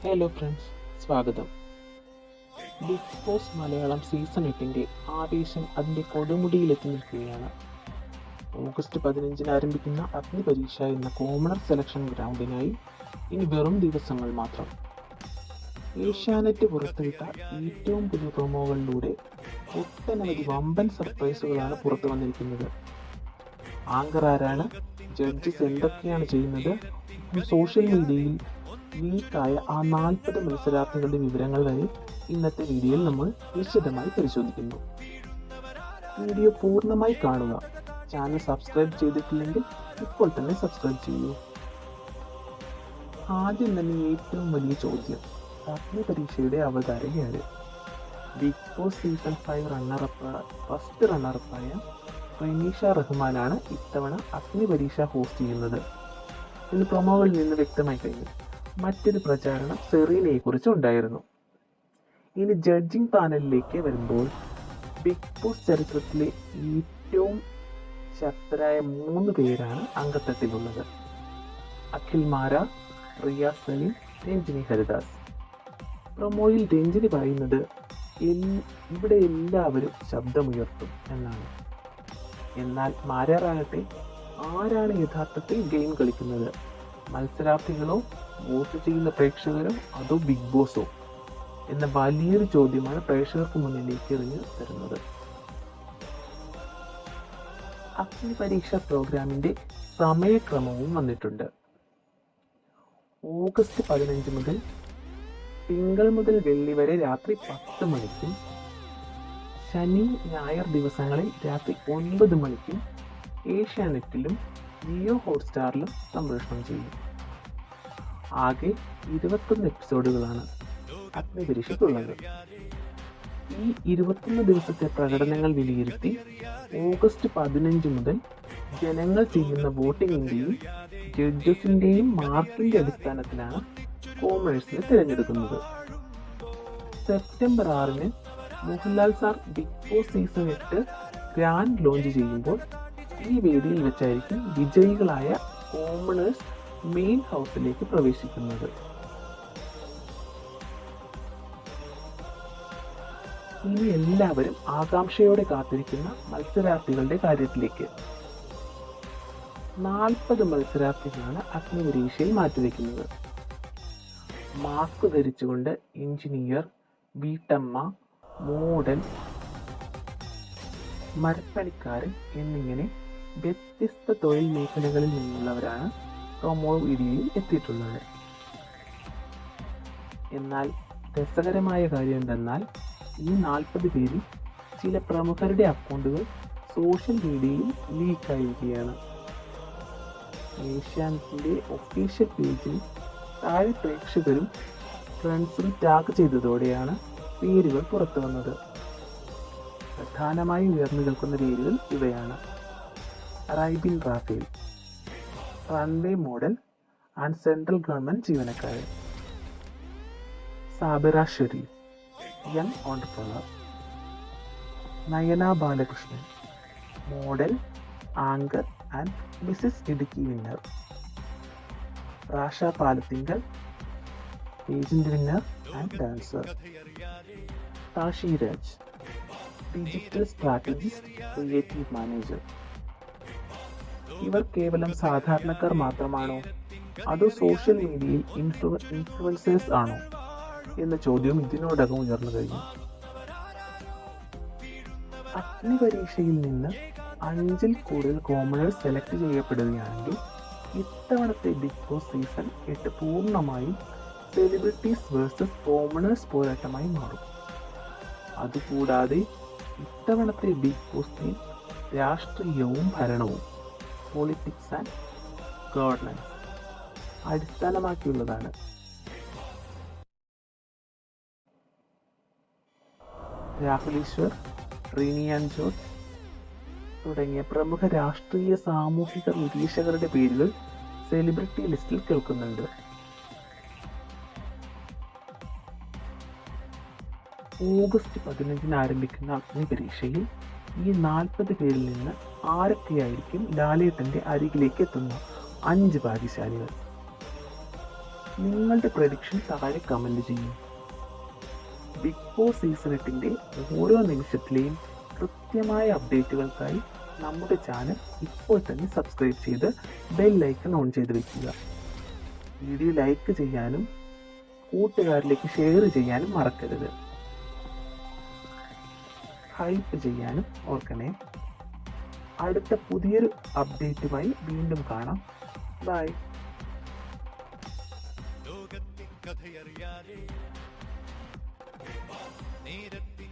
Hello friends, സ്വാഗതം. Big boss Malayalam season 8 ആവേശം അതിൻ്റെ കൊടുമുടിയിലെത്തി നിൽക്കുകയാണ്. ഓഗസ്റ്റ് 15 ആരംഭിക്കുന്ന അഗ്നിപരീക്ഷ എന്ന കോമണർ സെലക്ഷൻ ഗ്രൗണ്ടിനായി ഇനി വെറും ദിവസങ്ങൾ മാത്രം. ഏഷ്യാനെറ്റ് പുറത്തുവിട്ട ഏറ്റവും പുതിയ പ്രൊമോകളിലൂടെ ഒട്ടനവധി വമ്പൻ സർപ്രൈസുകളാണ് പുറത്തു വന്നിരിക്കുന്നത്. ആങ്കർ ആരാണ്, ജഡ്ജസ് എന്തൊക്കെയാണ് ചെയ്യുന്നത്, സോഷ്യൽ മീഡിയയിൽ ലീക്കായ ആ 40 മത്സരാർത്ഥികളുടെ വിവരങ്ങൾ വരെ ഇന്നത്തെ വീഡിയോയിൽ നമ്മൾ വിശദമായി പരിശോധിക്കുന്നു. വീഡിയോ പൂർണ്ണമായി കാണുക. ചാനൽ സബ്സ്ക്രൈബ് ചെയ്തിട്ടില്ലെങ്കിൽ ഇപ്പോൾ തന്നെ സബ്സ്ക്രൈബ് ചെയ്യൂ. ആദ്യം തന്നെ ഏറ്റവും വലിയ ചോദ്യം, അഗ്നിപരീക്ഷയുടെ അവതാരകയാര്? ബിഗ് ബോസ് സീസൺ 5 ഫസ്റ്റ് റണ്ണറപ്പായ റനീഷ റഹ്മാനാണ് ഇത്തവണ അഗ്നിപരീക്ഷ ഹോസ്റ്റ് ചെയ്യുന്നത് എന്ന് പ്രൊമോകളിൽ നിന്ന് വ്യക്തമായി കഴിഞ്ഞു. മറ്റൊരു പ്രചാരണം സെറീനയെ കുറിച്ച് ഉണ്ടായിരുന്നു. ഇനി ജഡ്ജിംഗ് പാനലിലേക്ക് വരുമ്പോൾ ബിഗ് ബോസ് ചരിത്രത്തിലെ ഏറ്റവും ശക്തരായ 3 പേരാണ് അംഗത്തട്ടിലുള്ളത്. അഖിൽ മാര, റിയ സലീം, രഞ്ജിനി ഹരിദാസ്. പ്രൊമോയിൽ രഞ്ജിനി പറയുന്നത് ഇവിടെ എല്ലാവരും ശബ്ദമുയർത്തും എന്നാണ്. എന്നാൽ മാരാറാകട്ടെ, ആരാണ് യഥാർത്ഥത്തിൽ ഗെയിം കളിക്കുന്നത്? മത്സരാർത്ഥികളോ, വോട്ട് ചെയ്യുന്ന പ്രേക്ഷകരോ, അതോ ബിഗ് ബോസോ എന്ന വലിയൊരു ചോദ്യമാണ് പ്രേക്ഷകർക്ക് മുന്നിലേക്ക് എറിഞ്ഞു തരുന്നത്. അഗ്നിപരീക്ഷ പ്രോഗ്രാമിന്റെ സമയക്രമവും വന്നിട്ടുണ്ട്. ഓഗസ്റ്റ് 15 മുതൽ തിങ്കൾ മുതൽ വെള്ളി വരെ രാത്രി 10 മണിക്കും ശനി ഞായർ ദിവസങ്ങളിൽ രാത്രി 9 മണിക്കും ഏഷ്യാനെറ്റിലും ജിയോ ഹോട്ട്സ്റ്റാറിലും സംപ്രേഷണം ചെയ്യും. ആകെ 21 എപ്പിസോഡുകളാണ് അഗ്നിപരീക്ഷയ്ക്കുള്ളത്. ഈ 21 ദിവസത്തെ പ്രകടനങ്ങൾ വിലയിരുത്തി ഓഗസ്റ്റ് 15 മുതൽ ജനങ്ങൾ ചെയ്യുന്ന വോട്ടിങ്ങിന്റെയും ജഡ്ജസിന്റെയും മാർക്കിന്റെ അടിസ്ഥാനത്തിലാണ് കോമേഴ്സിനെ തിരഞ്ഞെടുക്കുന്നത്. September 6 Mohanlal sir Bigg Boss season 8 grand launch ചെയ്യുമ്പോൾ ഈ വേദിയിൽ വെച്ചായിരിക്കും വിജയികളായ കോമണേഴ്സ് മെയിൻ ഹൗസിലേക്ക് പ്രവേശിക്കുന്നത്. ഇനി എല്ലാവരും ആകാംക്ഷയോടെ കാത്തിരിക്കുന്ന മത്സരാർത്ഥികളുടെ കാര്യത്തിലേക്ക്. 40 മത്സരാർത്ഥികളാണ് അഗ്നിപരീക്ഷയിൽ മാറ്റിവെക്കുന്നത്. മാസ്ക് ധരിച്ചുകൊണ്ട് എഞ്ചിനീയർ, വീട്ടമ്മ, മോഡൽ, മരപ്പണിക്കാരൻ എന്നിങ്ങനെ വ്യത്യസ്ത തൊഴിൽ മേഖലകളിൽ നിന്നുള്ളവരാണ് പ്രൊമോ വീഡിയോയിൽ എത്തിയിട്ടുള്ളത്. എന്നാൽ രസകരമായ കാര്യം എന്തെന്നാൽ ഈ 40 പേരിൽ ചില പ്രമുഖരുടെ അക്കൗണ്ടുകൾ സോഷ്യൽ മീഡിയയിൽ ലീക്കായിരിക്കുകയാണ്. ഏഷ്യാനെറ്റിന്റെ ഒഫീഷ്യൽ പേജിൽ താഴെ പ്രേക്ഷകരും ഫ്രണ്ട്സും ടാഗ് ചെയ്തതോടെയാണ് പേരുകൾ പുറത്തു വന്നത്. പ്രധാനമായും ഉയർന്നു നിൽക്കുന്ന പേരുകൾ ഇവയാണ്: Raibin Raphael, runway model and central government ജീവനക്കാരൻ; Sabira Sherif, young entrepreneur; Nayana Balakrishnan, model, anchor and Mrs Idukki winner; Rasha Palathinkal, pageant winner and dancer; Tashi Raj, digital strategist, creative manager. ഇവർ കേവലം സാധാരണക്കാർ മാത്രമാണോ, അതോ സോഷ്യൽ മീഡിയയിൽ ഇൻഫ്ലുവൻസേഴ്സ് ആണോ എന്ന ചോദ്യവും ഇതിനോടകം ഉയർന്നു കഴിഞ്ഞു. അഗ്നിപരീക്ഷയിൽ നിന്ന് 5-ൽ കൂടുതൽ കോമണേഴ്സ് സെലക്ട് ചെയ്യപ്പെടുകയാണെങ്കിൽ ഇത്തവണത്തെ ബിഗ് ബോസ് സീസൺ 8 പൂർണ്ണമായും സെലിബ്രിറ്റീസ് വേഴ്സസ് കോമണേഴ്സ് പോരാട്ടമായി മാറും. അതുകൂടാതെ ഇത്തവണത്തെ ബിഗ് ബോസ് ടീം രാഷ്ട്രീയവും ഭരണവും, പൊളിറ്റിക്സ് ആൻഡ് ഗവർണൻസ് അടിസ്ഥാനമാക്കിയുള്ളതാണ്. രാഹുൽ ഈശ്വർ, റിനിയാൻ ജോർജ് തുടങ്ങിയ പ്രമുഖ രാഷ്ട്രീയ സാമൂഹിക നിരീക്ഷകരുടെ പേരുകൾ സെലിബ്രിറ്റി ലിസ്റ്റിൽ കേൾക്കുന്നുണ്ട്. ഓഗസ്റ്റ് 15 ആരംഭിക്കുന്ന അഗ്നിപരീക്ഷയിൽ ഈ 40 പേരിൽ നിന്ന് ആരൊക്കെയായിരിക്കും ലാലേട്ടന്റെ അരികിലേക്ക് എത്തുന്ന 5 ഭാഗ്യശാലികൾ? നിങ്ങളുടെ പ്രഡിക്ഷൻ താഴെ കമൻറ്റ് ചെയ്യും. ബിഗ് ബോസ് സീസൺ 8ൻ്റെ ഓരോ നിമിഷത്തിലെയും കൃത്യമായ അപ്ഡേറ്റുകൾക്കായി നമ്മുടെ ചാനൽ ഇപ്പോൾ തന്നെ സബ്സ്ക്രൈബ് ചെയ്ത് ബെൽ ഐക്കൺ ഓൺ ചെയ്ത് വെക്കുക. വീഡിയോ ലൈക്ക് ചെയ്യാനും കൂട്ടുകാരിലേക്ക് ഷെയർ ചെയ്യാനും മറക്കരുത്. ഹൈപ്പ് ചെയ്യാനും ഓർക്കണേ. അടുത്ത പുതിയൊരു അപ്ഡേറ്റുമായി വീണ്ടും കാണാം. ബൈ. ലോകത്തിൻ കഥയറിയാതെ നേരത്തിൻ